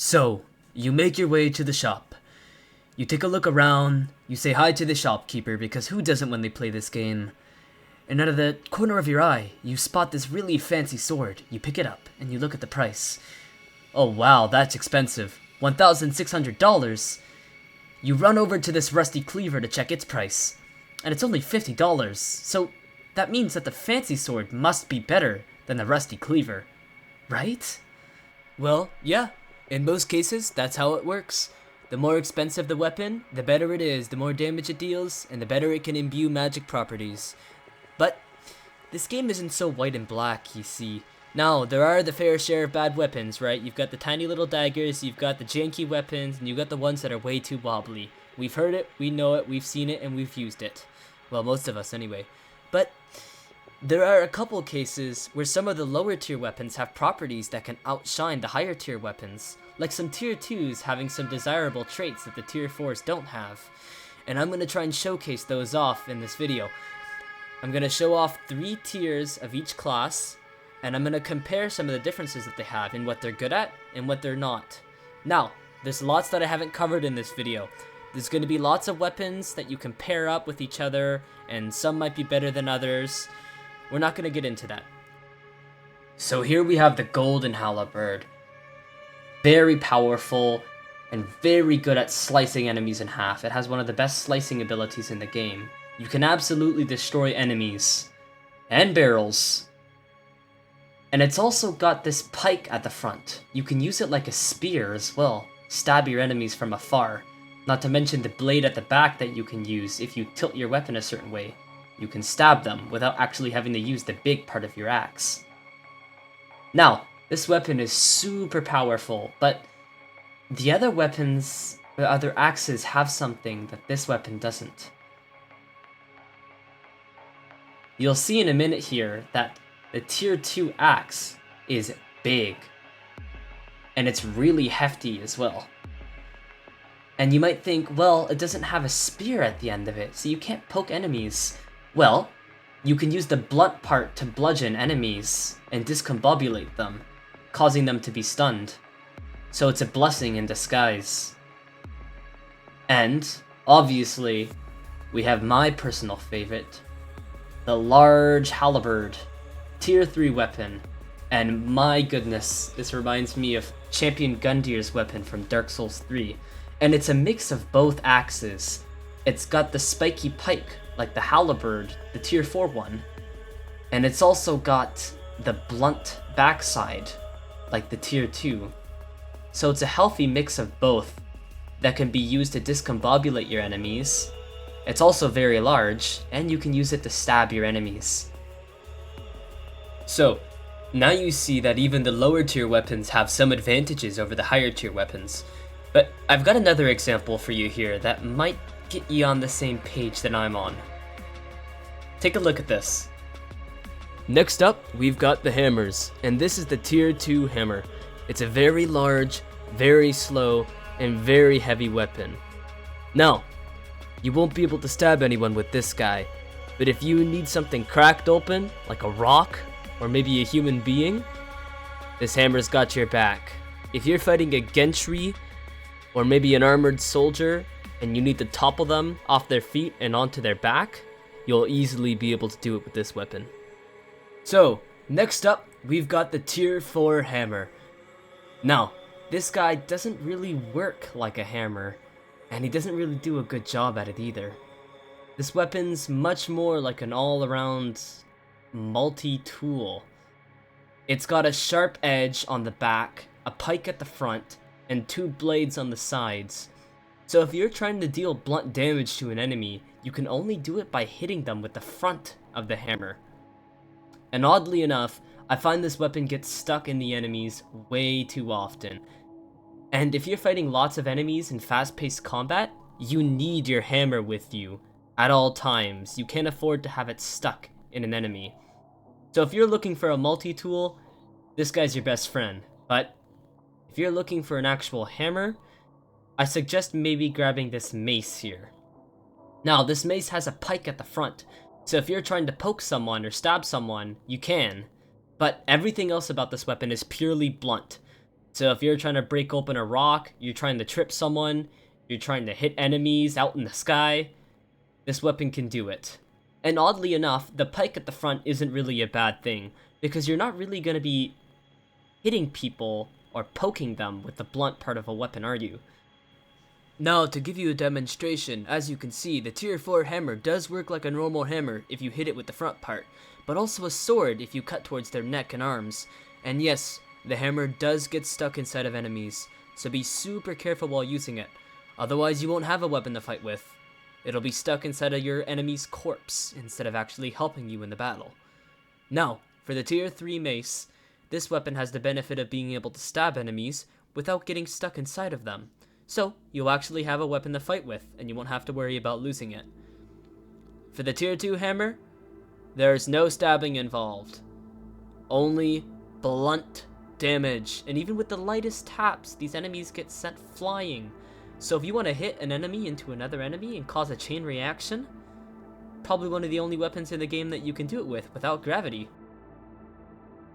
So, you make your way to the shop. You take a look around, you say hi to the shopkeeper, because who doesn't when they play this game? And out of the corner of your eye, you spot this really fancy sword. You pick it up, and you look at the price. Oh wow, that's expensive. $1,600. You run over to this rusty cleaver to check its price, and it's only $50. So, that means that the fancy sword must be better than the rusty cleaver, right? Well, yeah. In most cases, that's how it works. The more expensive the weapon, the better it is, the more damage it deals, and the better it can imbue magic properties. But this game isn't so white and black, you see. Now, there are the fair share of bad weapons, right? You've got the tiny little daggers, you've got the janky weapons, and you've got the ones that are way too wobbly. We've heard it, we know it, we've seen it, and we've used it. Well, most of us anyway. But there are a couple cases where some of the lower tier weapons have properties that can outshine the higher tier weapons, like some tier 2s having some desirable traits that the tier 4s don't have. And I'm going to try and showcase those off in this video. I'm going to show off 3 tiers of each class, and I'm going to compare some of the differences that they have in what they're good at and what they're not. Now, there's lots that I haven't covered in this video. There's going to be lots of weapons that you can pair up with each other, and some might be better than others. We're not going to get into that. So here we have the Golden Halberd. Very powerful and very good at slicing enemies in half. It has one of the best slicing abilities in the game. You can absolutely destroy enemies and barrels. And it's also got this pike at the front. You can use it like a spear as well. Stab your enemies from afar. Not to mention the blade at the back that you can use if you tilt your weapon a certain way. You can stab them without actually having to use the big part of your axe. Now, this weapon is super powerful, but the other weapons, the other axes have something that this weapon doesn't. You'll see in a minute here that the tier 2 axe is big, and it's really hefty as well. And you might think, well, it doesn't have a spear at the end of it, so you can't poke enemies. Well, you can use the blunt part to bludgeon enemies and discombobulate them, causing them to be stunned. So it's a blessing in disguise. And, obviously, we have my personal favorite, the large halberd, tier 3 weapon. And my goodness, this reminds me of Champion Gundir's weapon from Dark Souls 3. And it's a mix of both axes. It's got the spiky pike, like the halberd, the tier 4 one. And it's also got the blunt backside, like the tier 2. So it's a healthy mix of both that can be used to discombobulate your enemies. It's also very large, and you can use it to stab your enemies. So, now you see that even the lower tier weapons have some advantages over the higher tier weapons. But I've got another example for you here that might get you on the same page that I'm on. Take a look at this. Next up, we've got the hammers, and this is the tier 2 hammer. It's a very large, very slow, and very heavy weapon. Now, you won't be able to stab anyone with this guy, but if you need something cracked open, like a rock, or maybe a human being, this hammer's got your back. If you're fighting a gentry, or maybe an armored soldier, and you need to topple them off their feet and onto their back, you'll easily be able to do it with this weapon. So, next up, we've got the tier 4 hammer. Now, this guy doesn't really work like a hammer, and he doesn't really do a good job at it either. This weapon's much more like an all-around multi-tool. It's got a sharp edge on the back, a pike at the front, and 2 blades on the sides. So if you're trying to deal blunt damage to an enemy, you can only do it by hitting them with the front of the hammer. And oddly enough, I find this weapon gets stuck in the enemies way too often. And if you're fighting lots of enemies in fast-paced combat, you need your hammer with you at all times. You can't afford to have it stuck in an enemy. So if you're looking for a multi-tool, this guy's your best friend. But if you're looking for an actual hammer, I suggest maybe grabbing this mace here. Now, this mace has a pike at the front, so if you're trying to poke someone or stab someone, you can. But everything else about this weapon is purely blunt. So if you're trying to break open a rock, you're trying to trip someone, you're trying to hit enemies out in the sky, this weapon can do it. And oddly enough, the pike at the front isn't really a bad thing, because you're not really going to be hitting people or poking them with the blunt part of a weapon, are you? Now, to give you a demonstration, as you can see, the tier 4 hammer does work like a normal hammer if you hit it with the front part, but also a sword if you cut towards their neck and arms. And yes, the hammer does get stuck inside of enemies, so be super careful while using it, otherwise you won't have a weapon to fight with. It'll be stuck inside of your enemy's corpse instead of actually helping you in the battle. Now, for the tier 3 mace, this weapon has the benefit of being able to stab enemies without getting stuck inside of them. So, you'll actually have a weapon to fight with, and you won't have to worry about losing it. For the tier 2 hammer, there's no stabbing involved. Only blunt damage, and even with the lightest taps, these enemies get sent flying. So if you want to hit an enemy into another enemy and cause a chain reaction, probably one of the only weapons in the game that you can do it with without gravity.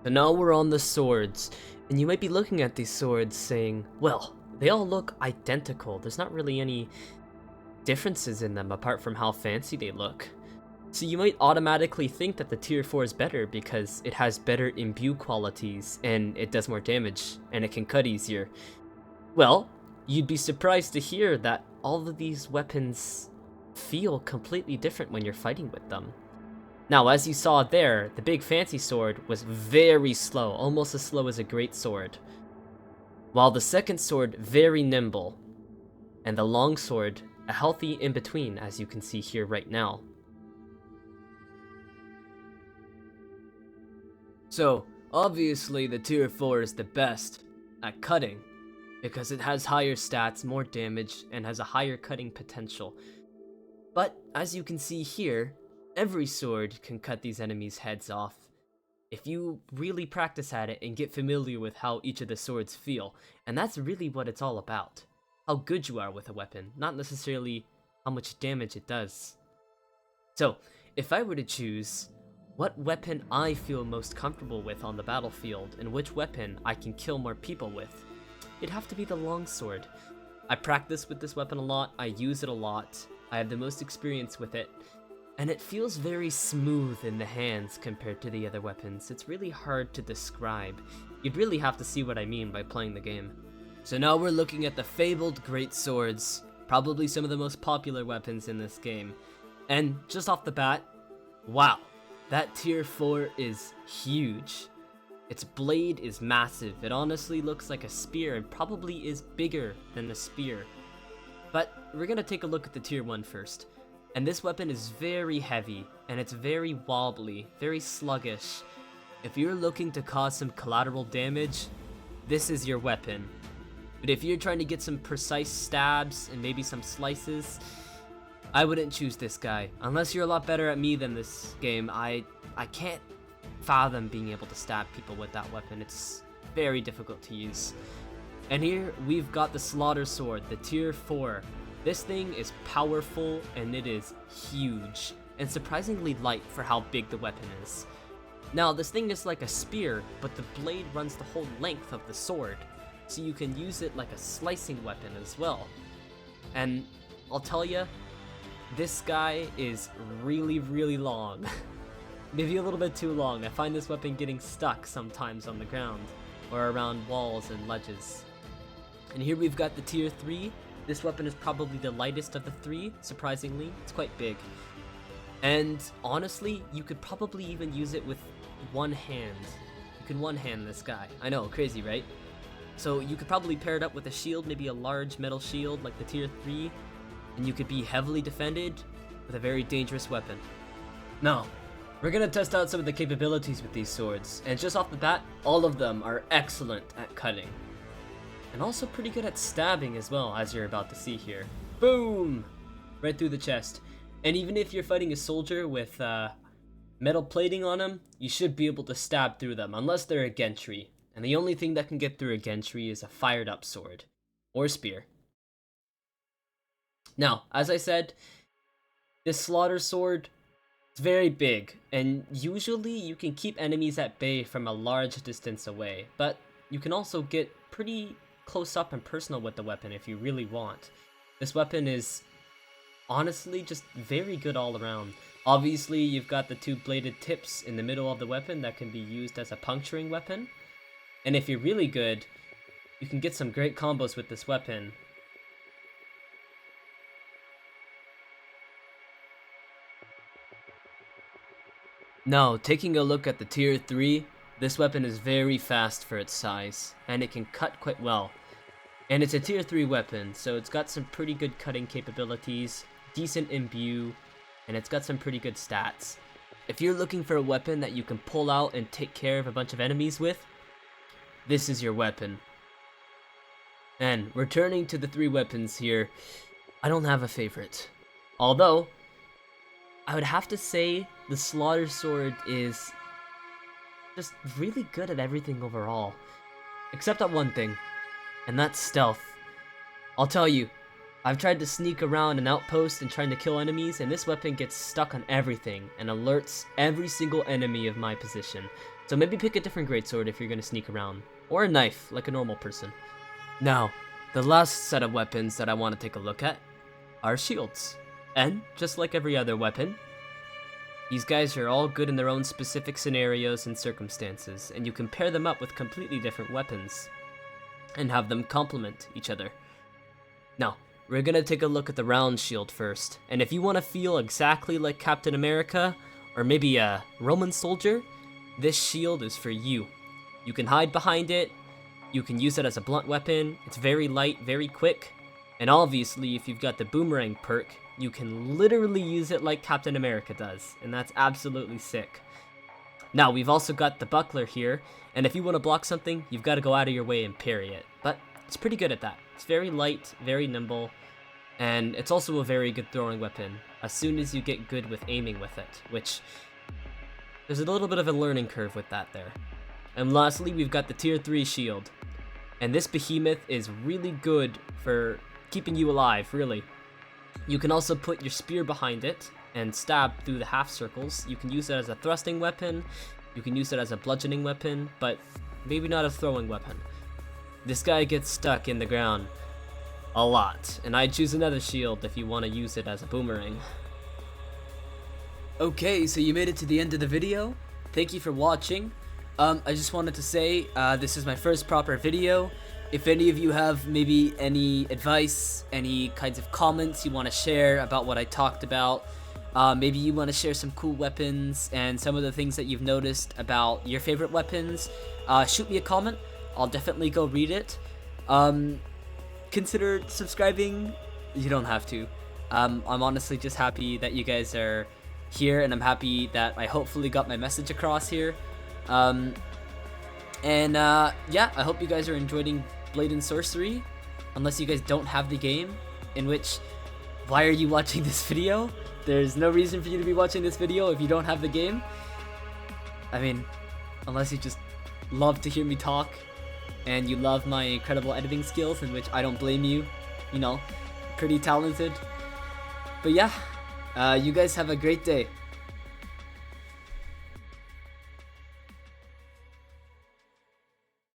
So now we're on the swords, and you might be looking at these swords saying, well, they all look identical. There's not really any differences in them apart from how fancy they look. So you might automatically think that the tier 4 is better because it has better imbue qualities and it does more damage and it can cut easier. Well, you'd be surprised to hear that all of these weapons feel completely different when you're fighting with them. Now, as you saw there, the big fancy sword was very slow, almost as slow as a great sword, while the second sword very nimble, and the long sword a healthy in-between, as you can see here right now. So, obviously the tier 4 is the best at cutting, because it has higher stats, more damage, and has a higher cutting potential. But, as you can see here, every sword can cut these enemies' heads off if you really practice at it and get familiar with how each of the swords feel. And that's really what it's all about. How good you are with a weapon, not necessarily how much damage it does. So, if I were to choose what weapon I feel most comfortable with on the battlefield and which weapon I can kill more people with, it'd have to be the longsword. I practice with this weapon a lot, I use it a lot, I have the most experience with it, and it feels very smooth in the hands compared to the other weapons. It's really hard to describe. You'd really have to see what I mean by playing the game. So now we're looking at the fabled great swords, probably some of the most popular weapons in this game. And just off the bat, wow, that tier 4 is huge. Its blade is massive. It honestly looks like a spear and probably is bigger than a spear. But we're gonna take a look at the tier 1 first. And this weapon is very heavy, and it's very wobbly, very sluggish. If you're looking to cause some collateral damage, this is your weapon. But if you're trying to get some precise stabs and maybe some slices, I wouldn't choose this guy. Unless you're a lot better at me than this game, I can't fathom being able to stab people with that weapon. It's very difficult to use. And here we've got the Slaughter Sword, the tier 4. This thing is powerful and it is huge, and surprisingly light for how big the weapon is. Now, this thing is like a spear, but the blade runs the whole length of the sword, so you can use it like a slicing weapon as well. And I'll tell you, this guy is really, really long. Maybe a little bit too long. I find this weapon getting stuck sometimes on the ground, or around walls and ledges. And here we've got the tier 3. This weapon is probably the lightest of the 3, surprisingly. It's quite big. And honestly, you could probably even use it with one hand. You can one-hand this guy. I know, crazy, right? So you could probably pair it up with a shield, maybe a large metal shield like the tier 3, and you could be heavily defended with a very dangerous weapon. Now, we're gonna test out some of the capabilities with these swords, and just off the bat, all of them are excellent at cutting. And also pretty good at stabbing as well, as you're about to see here. Boom! Right through the chest. And even if you're fighting a soldier with metal plating on them, you should be able to stab through them, unless they're a gentry. And the only thing that can get through a gentry is a fired up sword. Or spear. Now, as I said, this Slaughter Sword is very big, and usually you can keep enemies at bay from a large distance away, but you can also get pretty close up and personal with the weapon if you really want. This weapon is honestly just very good all around. Obviously, you've got the two bladed tips in the middle of the weapon that can be used as a puncturing weapon. And if you're really good, you can get some great combos with this weapon. Now, taking a look at the tier 3, this weapon is very fast for its size, and it can cut quite well. And it's a tier 3 weapon, so it's got some pretty good cutting capabilities, decent imbue, and it's got some pretty good stats. If you're looking for a weapon that you can pull out and take care of a bunch of enemies with, this is your weapon. And returning to the 3 weapons here, I don't have a favorite. Although, I would have to say the Slaughter Sword is just really good at everything overall. Except at one thing, and that's stealth. I'll tell you, I've tried to sneak around an outpost and trying to kill enemies, and this weapon gets stuck on everything and alerts every single enemy of my position. So maybe pick a different greatsword if you're gonna sneak around, or a knife like a normal person. Now, the last set of weapons that I want to take a look at are shields. And just like every other weapon, these guys are all good in their own specific scenarios and circumstances, and you can pair them up with completely different weapons and have them complement each other. Now, we're gonna take a look at the round shield first, and if you want to feel exactly like Captain America, or maybe a Roman soldier, this shield is for you. You can hide behind it, you can use it as a blunt weapon, it's very light, very quick, and obviously if you've got the boomerang perk, you can literally use it like Captain America does, and that's absolutely sick. Now, we've also got the buckler here, and if you want to block something, you've got to go out of your way and parry it, but it's pretty good at that. It's very light, very nimble, and it's also a very good throwing weapon, as soon as you get good with aiming with it, which there's a little bit of a learning curve with that there. And lastly, we've got the tier 3 shield, and this behemoth is really good for keeping you alive, really. You can also put your spear behind it and stab through the half circles. You can use it as a thrusting weapon, you can use it as a bludgeoning weapon, but maybe not a throwing weapon. This guy gets stuck in the ground a lot, and I'd choose another shield if you want to use it as a boomerang. Okay, so you made it to the end of the video. Thank you for watching. I just wanted to say, this is my first proper video. If any of you have maybe any advice, any kinds of comments you want to share about what I talked about, maybe you want to share some cool weapons and some of the things that you've noticed about your favorite weapons, shoot me a comment. I'll definitely go read it. Consider subscribing. You don't have to. I'm honestly just happy that you guys are here, and I'm happy that I hopefully got my message across here. Yeah, I hope you guys are enjoying Blade and Sorcery, unless you guys don't have the game, in which, why are you watching this video? There's no reason for you to be watching this video if you don't have the game. I mean, unless you just love to hear me talk, and you love my incredible editing skills, in which I don't blame you, you know, pretty talented. But yeah, you guys have a great day.